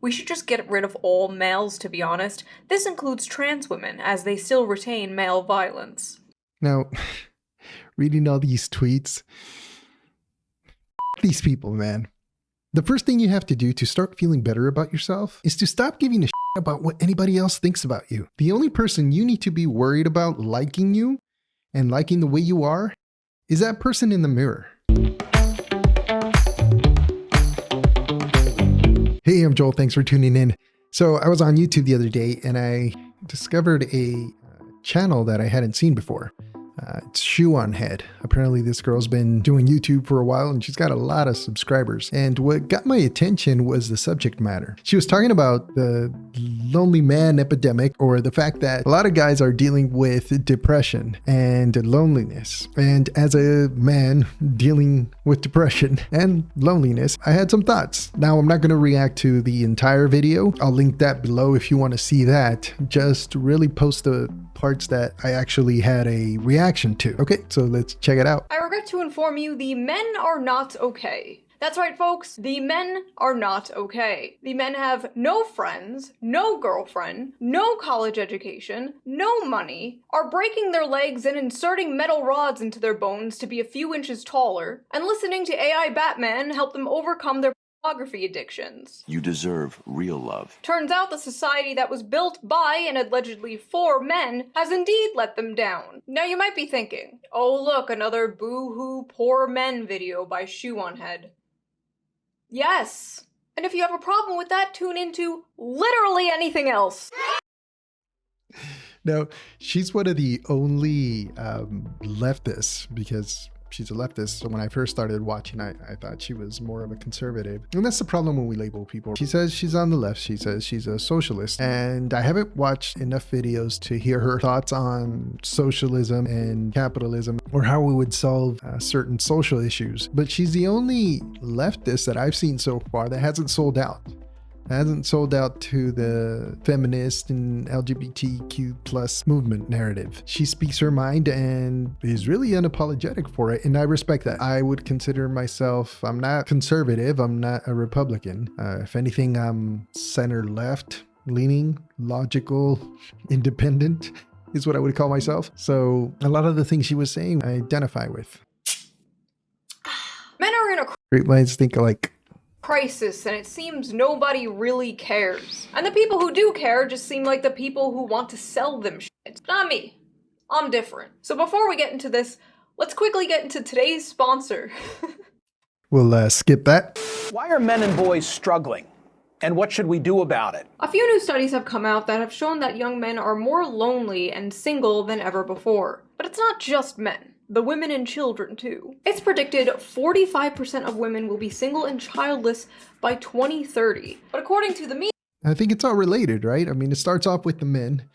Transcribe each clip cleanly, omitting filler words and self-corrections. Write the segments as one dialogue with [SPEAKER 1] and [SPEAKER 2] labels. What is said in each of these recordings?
[SPEAKER 1] We should just get rid of all males, to be honest. This includes trans women, as they still retain male violence.
[SPEAKER 2] Now, reading all these tweets, these people, man. The first thing you have to do to start feeling better about yourself is to stop giving a shit about what anybody else thinks about you. The only person you need to be worried about liking you and liking the way you are is that person in the mirror. Hey, I'm Joel. Thanks for tuning in. So I was on YouTube the other day and I discovered a channel that I hadn't seen before. It's Shoe on Head. Apparently this girl's been doing YouTube for a while and she's got a lot of subscribers. And what got my attention was the subject matter. She was talking about the lonely man epidemic, or the fact that a lot of guys are dealing with depression and loneliness. And as a man dealing with depression and loneliness, I had some thoughts. Now I'm not going to react to the entire video. I'll link that below if you want to see that. Just really post the parts that I actually had a reaction to. Okay, so let's check it out.
[SPEAKER 1] I regret to inform you, the men are not okay. That's right, folks. The men are not okay. The men have no friends, no girlfriend, no college education, no money, are breaking their legs and inserting metal rods into their bones to be a few inches taller, and listening to AI Batman help them overcome their pornography addictions.
[SPEAKER 3] You deserve real love.
[SPEAKER 1] Turns out the society that was built by and allegedly for men has indeed let them down. Now you might be thinking, oh look, another boo-hoo poor men video by Shoe on Head. Yes. And if you have a problem with that, tune into literally anything else.
[SPEAKER 2] Now, she's one of the only leftists, because she's a leftist. So when I first started watching, I thought she was more of a conservative. And that's the problem when we label people. She says she's on the left. She says she's a socialist. And I haven't watched enough videos to hear her thoughts on socialism and capitalism, or how we would solve certain social issues. But she's the only leftist that I've seen so far that hasn't sold out. Hasn't sold out to the feminist and LGBTQ plus movement narrative. She speaks her mind and is really unapologetic for it, and I respect that. I would consider myself, I'm not conservative, I'm not a Republican. If anything, I'm center left leaning, logical, independent is what I would call myself. So a lot of the things she was saying, I identify with.
[SPEAKER 1] Men are in a
[SPEAKER 2] Great minds think alike.
[SPEAKER 1] crisis, and it seems nobody really cares. And the people who do care just seem like the people who want to sell them shit. Not me. I'm different. So before we get into this, let's quickly get into today's sponsor.
[SPEAKER 2] We'll skip that.
[SPEAKER 4] Why are men and boys struggling? And what should we do about it?
[SPEAKER 1] A few new studies have come out that have shown that young men are more lonely and single than ever before. But it's not just men. The women and children, too. It's predicted 45% of women will be single and childless by 2030. But according to the media,
[SPEAKER 2] I think it's all related, right? I mean, it starts off with the men,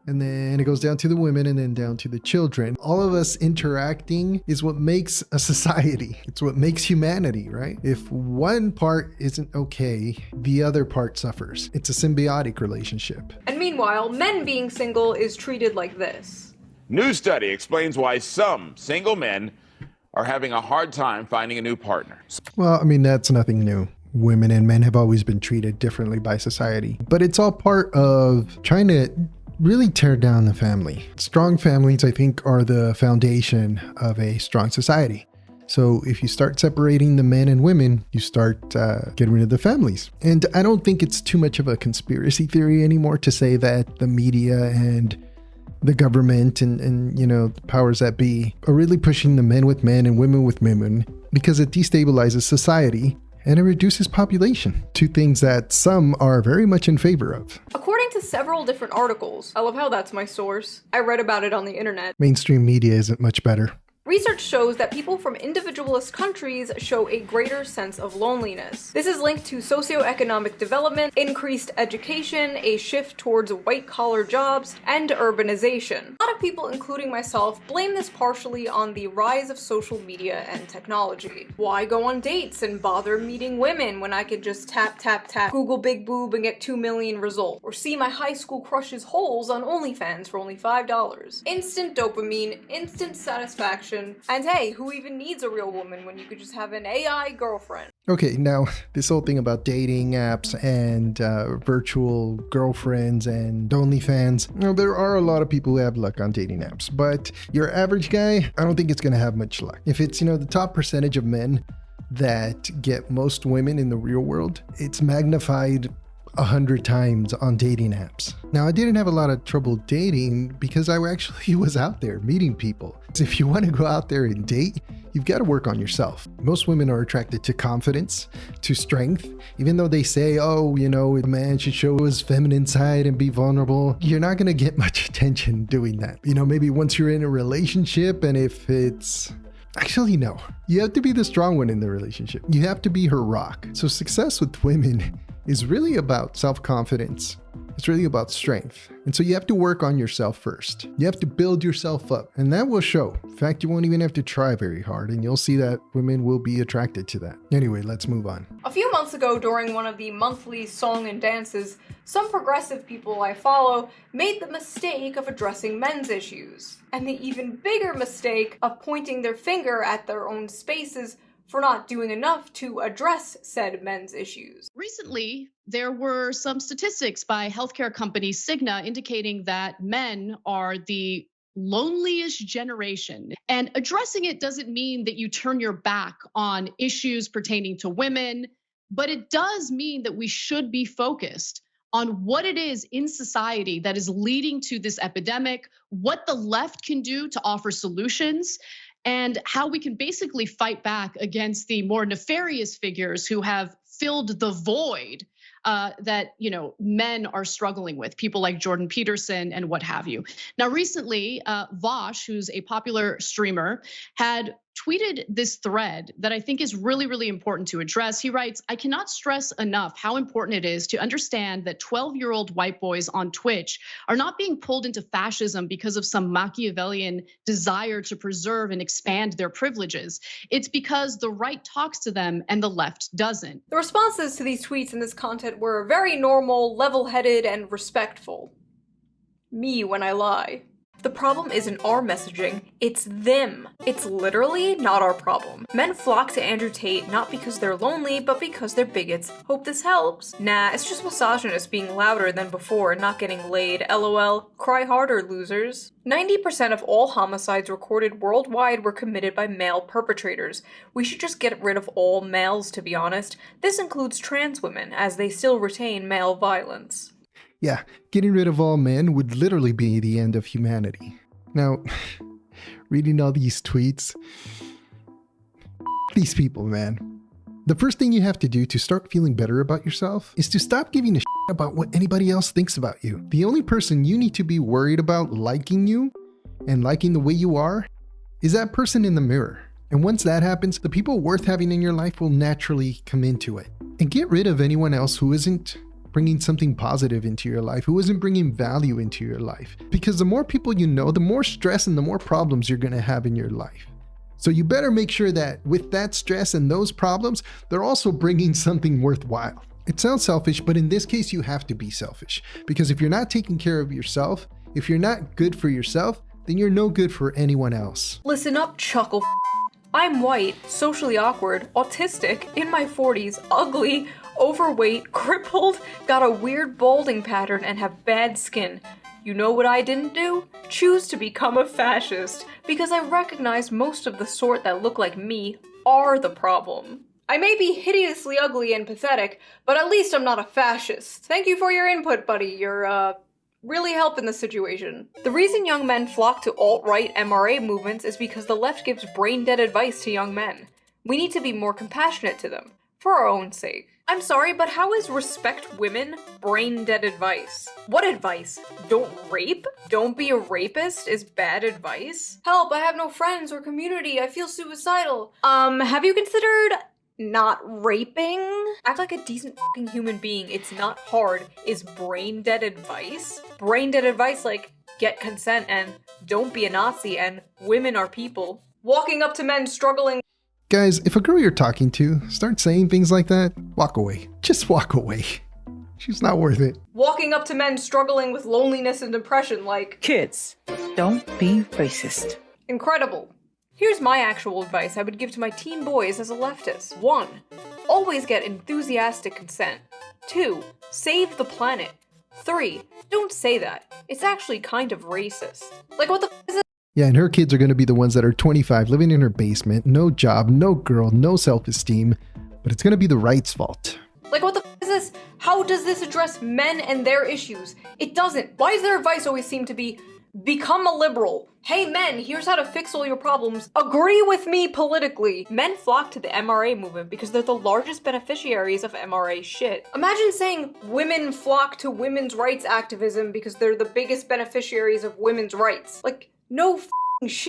[SPEAKER 2] and then it goes down to the women, and then down to the children. All of us interacting is what makes a society. It's what makes humanity, right? If one part isn't okay, the other part suffers. It's a symbiotic relationship.
[SPEAKER 1] And meanwhile, men being single is treated like this.
[SPEAKER 5] New study explains why some single men are having a hard time finding a new partner.
[SPEAKER 2] Well, I mean, that's nothing new. Women and men have always been treated differently by society, but it's all part of trying to really tear down the family. Strong families, I think, are the foundation of a strong society. So if you start separating the men and women, you start getting rid of the families. And I don't think it's too much of a conspiracy theory anymore to say that the media and the government and you know, the powers that be are really pushing the men with men and women with women, because it destabilizes society and it reduces population. Two things that some are very much in favor of.
[SPEAKER 1] According to several different articles, I love how that's my source. I read about it on the internet.
[SPEAKER 2] Mainstream media isn't much better.
[SPEAKER 1] Research shows that people from individualist countries show a greater sense of loneliness. This is linked to socioeconomic development, increased education, a shift towards white-collar jobs, and urbanization. A lot of people, including myself, blame this partially on the rise of social media and technology. Why go on dates and bother meeting women when I could just tap, tap, tap, Google big boob and get 2 million results? Or see my high school crush's holes on OnlyFans for only $5. Instant dopamine, instant satisfaction, attention. And hey, who even needs a real woman when you could just have an AI girlfriend?
[SPEAKER 2] Okay, now this whole thing about dating apps and virtual girlfriends and OnlyFans, there are a lot of people who have luck on dating apps, but your average guy, I don't think it's going to have much luck. If it's, the top percentage of men that get most women in the real world, it's magnified 100 times on dating apps. Now, I didn't have a lot of trouble dating because I actually was out there meeting people. So if you want to go out there and date, you've got to work on yourself. Most women are attracted to confidence, to strength. Even though they say, oh, a man should show his feminine side and be vulnerable, you're not going to get much attention doing that. Maybe once you're in a relationship, and if it's... Actually, no. You have to be the strong one in the relationship. You have to be her rock. So success with women is really about self-confidence. It's really about strength. And so you have to work on yourself first. You have to build yourself up, and that will show. In fact, you won't even have to try very hard, and you'll see that women will be attracted to that. Anyway, let's move on.
[SPEAKER 1] A few months ago, during one of the monthly song and dances, some progressive people I follow made the mistake of addressing men's issues, and the even bigger mistake of pointing their finger at their own spaces for not doing enough to address said men's issues.
[SPEAKER 6] Recently, there were some statistics by healthcare company Cigna indicating that men are the loneliest generation. And addressing it doesn't mean that you turn your back on issues pertaining to women, but it does mean that we should be focused on what it is in society that is leading to this epidemic, what the left can do to offer solutions, and how we can basically fight back against the more nefarious figures who have filled the void that men are struggling with, people like Jordan Peterson and what have you. Now, recently, Vosh, who's a popular streamer, had tweeted this thread that I think is really, really important to address. He writes, "I cannot stress enough how important it is to understand that 12-year-old white boys on Twitch are not being pulled into fascism because of some Machiavellian desire to preserve and expand their privileges. It's because the right talks to them and the left doesn't."
[SPEAKER 1] The responses to these tweets and this content were very normal, level-headed, and respectful. Me when I lie. The problem isn't our messaging, it's them. It's literally not our problem. Men flock to Andrew Tate not because they're lonely, but because they're bigots. Hope this helps. Nah, it's just misogynists being louder than before and not getting laid. LOL. Cry harder, losers. 90% of all homicides recorded worldwide were committed by male perpetrators. We should just get rid of all males, to be honest. This includes trans women, as they still retain male violence.
[SPEAKER 2] Yeah, getting rid of all men would literally be the end of humanity. Now, reading all these tweets, these people, man. The first thing you have to do to start feeling better about yourself is to stop giving a shit about what anybody else thinks about you. The only person you need to be worried about liking you and liking the way you are is that person in the mirror. And once that happens, the people worth having in your life will naturally come into it. And get rid of anyone else who isn't bringing something positive into your life, who isn't bringing value into your life. Because the more people you know, the more stress and the more problems you're going to have in your life. So you better make sure that with that stress and those problems, they're also bringing something worthwhile. It sounds selfish, but in this case, you have to be selfish. Because if you're not taking care of yourself, if you're not good for yourself, then you're no good for anyone else.
[SPEAKER 1] Listen up, chuckle. I'm white, socially awkward, autistic, in my 40s, ugly, overweight, crippled, got a weird balding pattern, and have bad skin. You know what I didn't do? Choose to become a fascist, because I recognize most of the sort that look like me are the problem. I may be hideously ugly and pathetic, but at least I'm not a fascist. Thank you for your input, buddy. You're, really helping the situation. The reason young men flock to alt-right MRA movements is because the left gives brain-dead advice to young men. We need to be more compassionate to them, for our own sake. I'm sorry, but how is respect women brain-dead advice? What advice? Don't rape? Don't be a rapist is bad advice? Help, I have no friends or community, I feel suicidal. Have you considered not raping? Act like a decent fucking human being, it's not hard, is brain-dead advice? Brain-dead advice like, get consent and don't be a Nazi and women are people. Walking up to men struggling.
[SPEAKER 2] Guys, if a girl you're talking to starts saying things like that, walk away. Just walk away. She's not worth it.
[SPEAKER 1] Walking up to men struggling with loneliness and depression like,
[SPEAKER 7] Kids, don't be racist.
[SPEAKER 1] incredible. Here's my actual advice I would give to my teen boys as a leftist. 1. Always get enthusiastic consent. 2. Save the planet. 3. Don't say that. It's actually kind of racist. Like, what the f is it?
[SPEAKER 2] Yeah, and her kids are going to be the ones that are 25, living in her basement, no job, no girl, no self-esteem, but it's going to be the right's fault.
[SPEAKER 1] Like, what the f is this? How does this address men and their issues? It doesn't. Why does their advice always seem to be, become a liberal? Hey men, here's how to fix all your problems. Agree with me politically. Men flock to the MRA movement because they're the largest beneficiaries of MRA shit. Imagine saying women flock to women's rights activism because they're the biggest beneficiaries of women's rights. Like, no f***ing shit.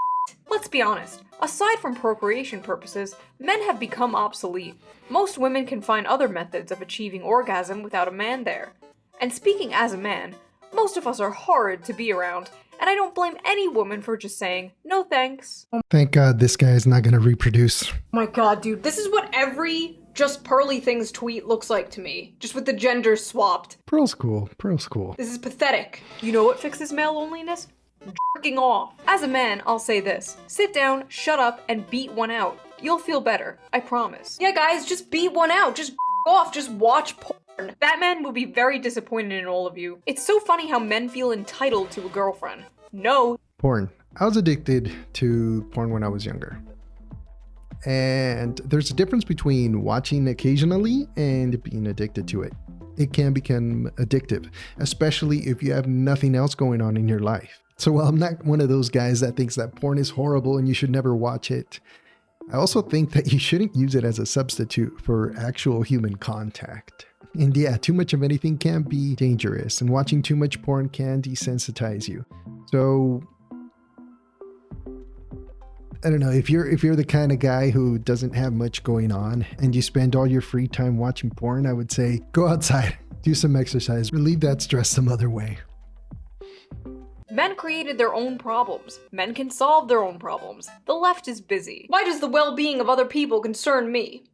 [SPEAKER 1] Let's be honest. Aside from procreation purposes, men have become obsolete. Most women can find other methods of achieving orgasm without a man there. And speaking as a man, most of us are horrid to be around, and I don't blame any woman for just saying, no thanks.
[SPEAKER 2] Thank God this guy is not going to reproduce.
[SPEAKER 1] Oh my god, dude, this is what every Just Pearly Things tweet looks like to me. Just with the gender swapped.
[SPEAKER 2] Pearl's cool. Pearl's cool.
[SPEAKER 1] This is pathetic. You know what fixes male loneliness? Jerking off. As a man, I'll say this. Sit down, shut up, and beat one out. You'll feel better. I promise. Yeah, guys, just beat one out. Just off. Just watch porn. That man will be very disappointed in all of you. It's so funny how men feel entitled to a girlfriend. No.
[SPEAKER 2] Porn. I was addicted to porn when I was younger. And there's a difference between watching occasionally and being addicted to it. It can become addictive, especially if you have nothing else going on in your life. So while I'm not one of those guys that thinks that porn is horrible and you should never watch it, I also think that you shouldn't use it as a substitute for actual human contact. And yeah, too much of anything can be dangerous, and watching too much porn can desensitize you. So I don't know, if you're the kind of guy who doesn't have much going on and you spend all your free time watching porn, I would say go outside, do some exercise, relieve that stress some other way.
[SPEAKER 1] Men created their own problems. Men can solve their own problems. The left is busy. Why does the well-being of other people concern me?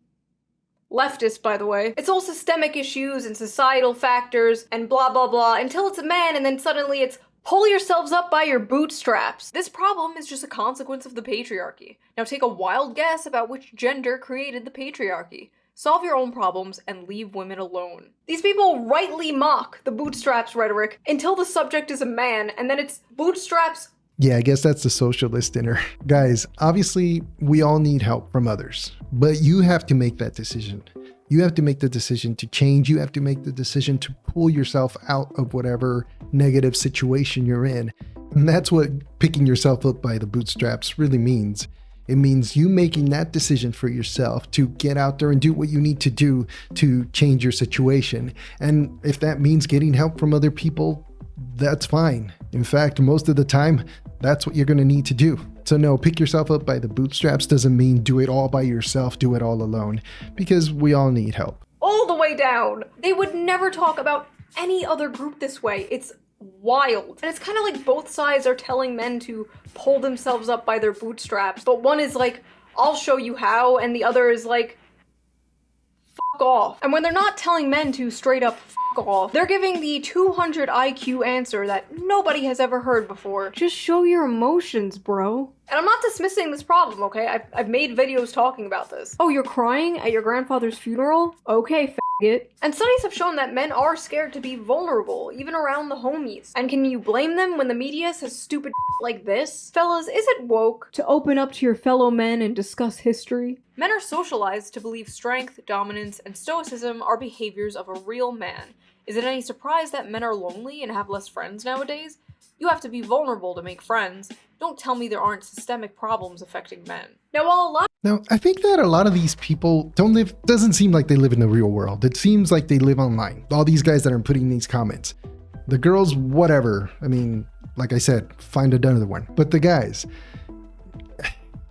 [SPEAKER 1] Leftist, by the way. It's all systemic issues and societal factors and blah blah blah until it's a man and then suddenly it's pull yourselves up by your bootstraps. This problem is just a consequence of the patriarchy. Now take a wild guess about which gender created the patriarchy. Solve your own problems and leave women alone. These people rightly mock the bootstraps rhetoric until the subject is a man, and then it's bootstraps.
[SPEAKER 2] Yeah, I guess that's the socialist in her. Guys, obviously we all need help from others, but you have to make that decision. You have to make the decision to change. You have to make the decision to pull yourself out of whatever negative situation you're in. And that's what picking yourself up by the bootstraps really means. It means you making that decision for yourself to get out there and do what you need to do to change your situation. And if that means getting help from other people, that's fine. In fact, most of the time, that's what you're going to need to do. So no, pick yourself up by the bootstraps doesn't mean do it all by yourself, do it all alone, because we all need help.
[SPEAKER 1] All the way down. They would never talk about any other group this way. It's wild. And it's kind of like both sides are telling men to pull themselves up by their bootstraps, but one is like, I'll show you how, and the other is like, fuck off. And when they're not telling men to straight up fuck off, they're giving the 200 IQ answer that nobody has ever heard before. Just show your emotions, bro. And I'm not dismissing this problem, okay? I've made videos talking about this. Oh, you're crying at your grandfather's funeral? Okay, faggot. And studies have shown that men are scared to be vulnerable, even around the homies. And can you blame them when the media says stupid like this? Fellas, is it woke to open up to your fellow men and discuss history? Men are socialized to believe strength, dominance, and stoicism are behaviors of a real man. Is it any surprise that men are lonely and have less friends nowadays? You have to be vulnerable to make friends. Don't tell me there aren't systemic problems affecting men. Now,
[SPEAKER 2] I think that a lot of these people doesn't seem like they live in the real world. It seems like they live online. All these guys that are putting these comments. The girls, whatever. I mean, like I said, find another one. But the guys,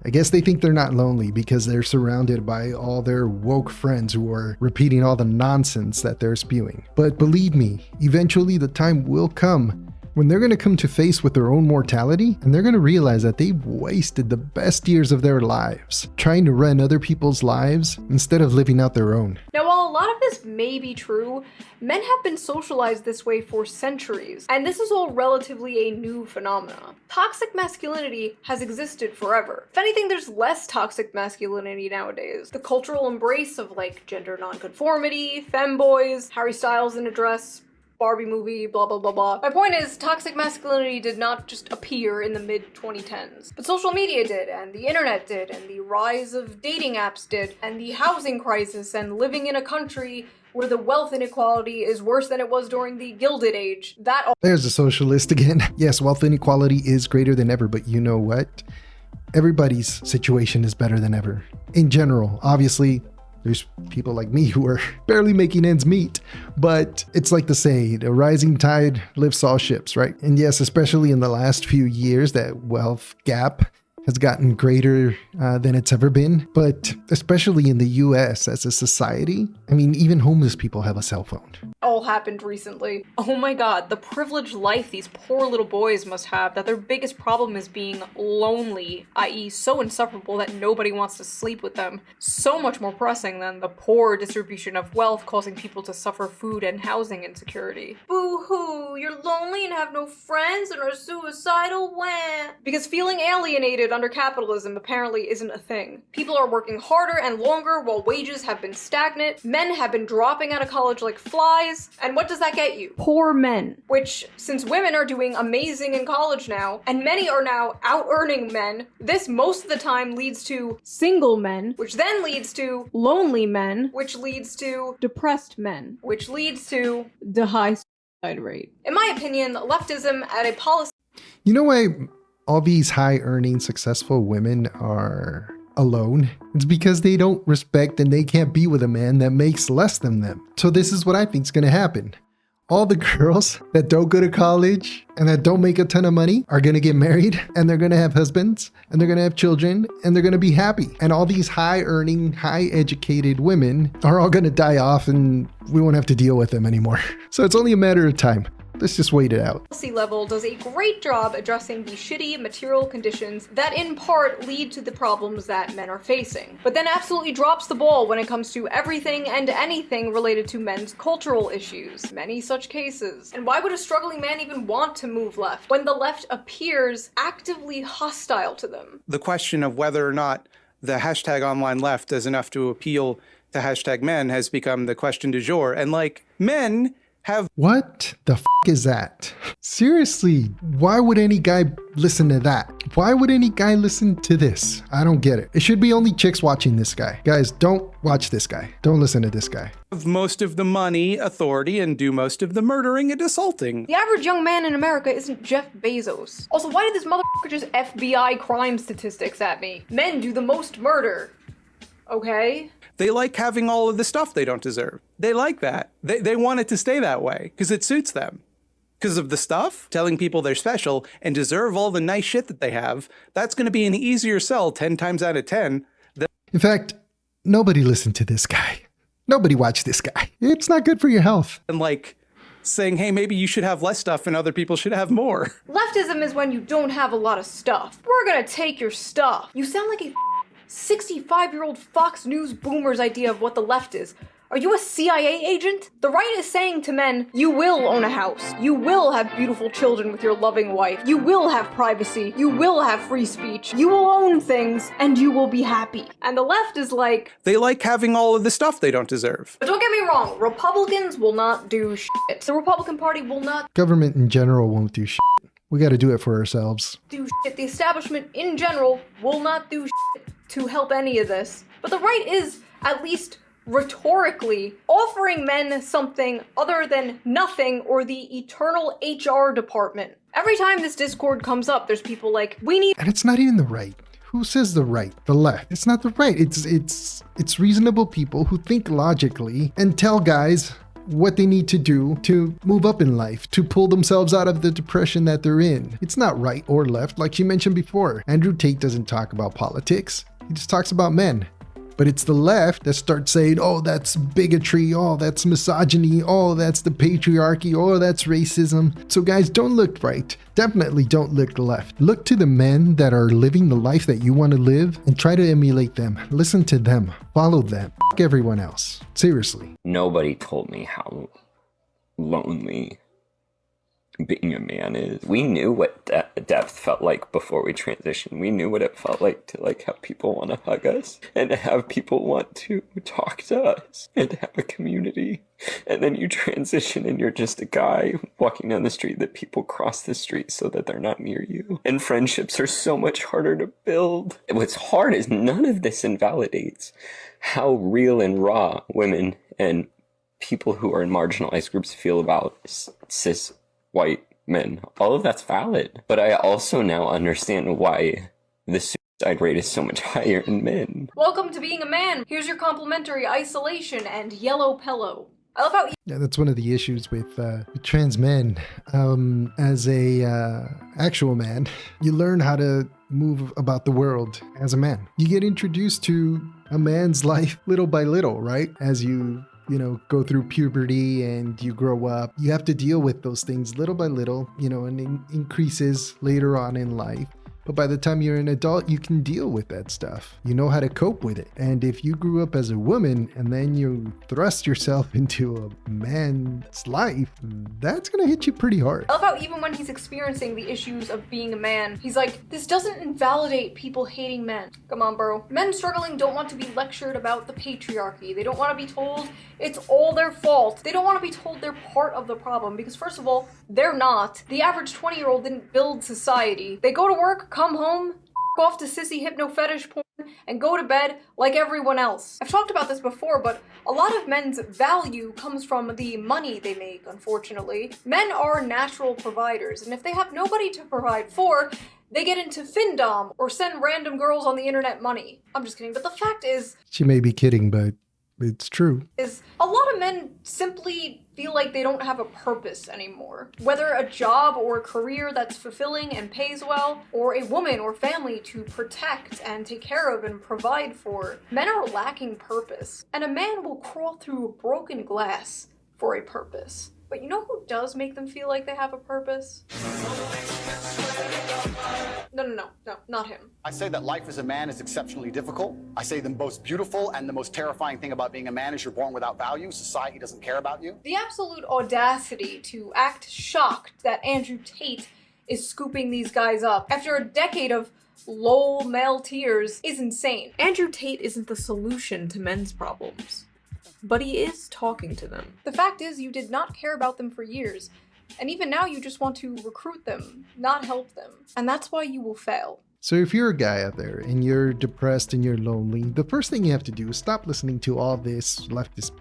[SPEAKER 2] I guess they think they're not lonely because they're surrounded by all their woke friends who are repeating all the nonsense that they're spewing. But believe me, eventually the time will come when they're going to come to face with their own mortality, and they're going to realize that they've wasted the best years of their lives trying to run other people's lives instead of living out their own.
[SPEAKER 1] Now, while a while a lot of this may be true, men have been socialized this way for centuries, and this is all relatively a new phenomena. Toxic masculinity has existed forever. If anything, there's less toxic masculinity nowadays. The cultural embrace of like gender nonconformity, femboys, Harry Styles in a dress, Barbie movie, blah blah blah blah. My point is, toxic masculinity did not just appear in the mid-2010s. But social media did, and the internet did, and the rise of dating apps did, and the housing crisis, and living in a country where the wealth inequality is worse than it was during the Gilded Age. That all—
[SPEAKER 2] There's a socialist again. Yes, wealth inequality is greater than ever, but you know what? Everybody's situation is better than ever. In general, obviously, there's people like me who are barely making ends meet, but it's like the saying, a rising tide lifts all ships, right? And yes, especially in the last few years, that wealth gap has gotten greater than it's ever been. But especially in the US as a society, I mean, even homeless people have a cell phone.
[SPEAKER 1] all happened recently. Oh my god, the privileged life these poor little boys must have, that their biggest problem is being lonely, i.e. so insufferable that nobody wants to sleep with them. So much more pressing than the poor distribution of wealth causing people to suffer food and housing insecurity. Boo-hoo, you're lonely and have no friends and are suicidal, wah. Because feeling alienated under capitalism apparently isn't a thing. People are working harder and longer while wages have been stagnant, men have been dropping out of college like flies, and what does that get you? Poor men. Which, since women are doing amazing in college now, and many are now out-earning men, this most of the time leads to single men, which then leads to lonely men, which leads to depressed men, which leads to the high suicide rate. In my opinion, leftism at a policy—
[SPEAKER 2] You know why all these high-earning, successful women are alone? It's because they don't respect and they can't be with a man that makes less than them. So this is what I think is going to happen. All the girls that don't go to college and that don't make a ton of money are going to get married, and they're going to have husbands, and they're going to have children, and they're going to be happy. And all these high-earning, high-educated women are all going to die off, and we won't have to deal with them anymore. So it's only a matter of time. Let's just wait it out.
[SPEAKER 1] Policy level does a great job addressing the shitty material conditions that in part lead to the problems that men are facing, but then absolutely drops the ball when it comes to everything and anything related to men's cultural issues. Many such cases. And why would a struggling man even want to move left when the left appears actively hostile to them?
[SPEAKER 7] The question of whether or not the hashtag online left does enough to appeal to hashtag men has become the question du jour. And like, men have—
[SPEAKER 2] What the f is that? Seriously, why would any guy listen to that? Why would any guy listen to this? I don't get it. It should be only chicks watching this guy. Guys, don't watch this guy. Don't listen to this guy.
[SPEAKER 7] most of the money, authority, and do most of the murdering and assaulting.
[SPEAKER 1] The average young man in America isn't Jeff Bezos. Also, why did this motherfucker just FBI crime statistics at me? Men do the most murder. Okay?
[SPEAKER 7] They like having all of the stuff they don't deserve. They like that. They want it to stay that way because it suits them. Because of the stuff, telling people they're special and deserve all the nice shit that they have, that's going to be an easier sell 10 times out of 10.
[SPEAKER 2] In fact, nobody listened to this guy. Nobody watched this guy. It's not good for your health.
[SPEAKER 7] And like saying, hey, maybe you should have less stuff and other people should have more.
[SPEAKER 1] Leftism is when you don't have a lot of stuff. We're gonna take your stuff. You sound like a 65-year-old Fox News boomer's idea of what the left is. Are you a CIA agent? The right is saying to men, you will own a house. You will have beautiful children with your loving wife. You will have privacy. You will have free speech. You will own things, and you will be happy. And the left is like,
[SPEAKER 7] they like having all of the stuff they don't deserve.
[SPEAKER 1] but don't get me wrong, Republicans will not do shit. The Republican Party will not
[SPEAKER 2] Government in general won't do shit. We got to do it for ourselves.
[SPEAKER 1] do shit. The establishment in general will not do shit to help any of this. But the right is, at least rhetorically, offering men something other than nothing or the eternal HR department. Every time this discord comes up, there's people like, we need—
[SPEAKER 2] And it's not even the right. Who says the right? The left. It's not the right. It's reasonable people who think logically and tell guys what they need to do to move up in life, to pull themselves out of the depression that they're in. It's not right or left, like you mentioned before. Andrew Tate doesn't talk about politics. He just talks about men. But it's the left that starts saying, oh, that's bigotry, oh, that's misogyny, oh, that's the patriarchy, oh, that's racism. So guys, don't look right. Definitely don't look left. Look to the men that are living the life that you want to live and try to emulate them. Listen to them. Follow them. F everyone else. Seriously.
[SPEAKER 8] Nobody told me how lonely being a man is. We knew what depth felt like before we transitioned. We knew what it felt like to have people want to hug us and to have people want to talk to us and to have a community. And then you transition and you're just a guy walking down the street that people cross the street so that they're not near you. And friendships are so much harder to build. What's hard is none of this invalidates how real and raw women and people who are in marginalized groups feel about cis white men. All of that's valid. But I also now understand why the suicide rate is so much higher in men.
[SPEAKER 1] Welcome to being a man. Here's your complimentary isolation and yellow pillow. I love how
[SPEAKER 2] Yeah, that's one of the issues with trans men. As a actual man, you learn how to move about the world as a man. You get introduced to a man's life little by little, right? As you go through puberty and you grow up, you have to deal with those things little by little, and it increases later on in life. But by the time you're an adult, you can deal with that stuff. You know how to cope with it. And if you grew up as a woman and then you thrust yourself into a man's life, that's gonna hit you pretty hard.
[SPEAKER 1] I love how even when he's experiencing the issues of being a man, he's like, this doesn't invalidate people hating men. Come on, bro. Men struggling don't want to be lectured about the patriarchy. They don't want to be told it's all their fault. They don't want to be told they're part of the problem because first of all, they're not. The average 20-year-old didn't build society. They go to work, come home, off to sissy hypno fetish porn, and go to bed like everyone else. I've talked about this before, but a lot of men's value comes from the money they make, unfortunately. Men are natural providers, and if they have nobody to provide for, they get into findom or send random girls on the internet money. I'm just kidding, but the fact is...
[SPEAKER 2] She may be kidding, but it's true.
[SPEAKER 1] Is a lot of men simply feel like they don't have a purpose anymore. Whether a job or a career that's fulfilling and pays well, or a woman or family to protect and take care of and provide for, men are lacking purpose. And a man will crawl through broken glass for a purpose. But you know who does make them feel like they have a purpose? No, not him.
[SPEAKER 9] I say that life as a man is exceptionally difficult. I say the most beautiful and the most terrifying thing about being a man is you're born without value. Society doesn't care about you.
[SPEAKER 1] The absolute audacity to act shocked that Andrew Tate is scooping these guys up after a decade of lol male tears is insane. Andrew Tate isn't the solution to men's problems, but he is talking to them. The fact is, you did not care about them for years. And even now you just want to recruit them, not help them. And that's why you will fail.
[SPEAKER 2] So if you're a guy out there and you're depressed and you're lonely, the first thing you have to do is stop listening to all this leftist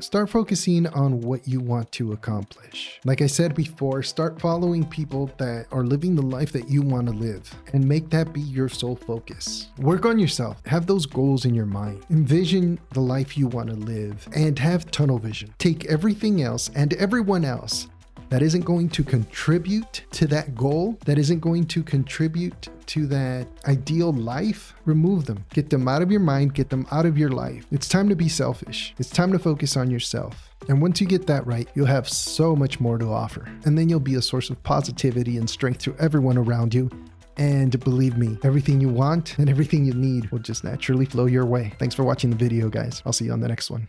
[SPEAKER 2] Start focusing on what you want to accomplish. Like I said before, start following people that are living the life that you want to live and make that be your sole focus. Work on yourself. Have those goals in your mind. Envision the life you want to live and have tunnel vision. Take everything else and everyone else that isn't going to contribute to that goal, that isn't going to contribute to that ideal life, remove them. Get them out of your mind, get them out of your life. It's time to be selfish. It's time to focus on yourself. And once you get that right, you'll have so much more to offer. And then you'll be a source of positivity and strength to everyone around you. And believe me, everything you want and everything you need will just naturally flow your way. Thanks for watching the video, guys. I'll see you on the next one.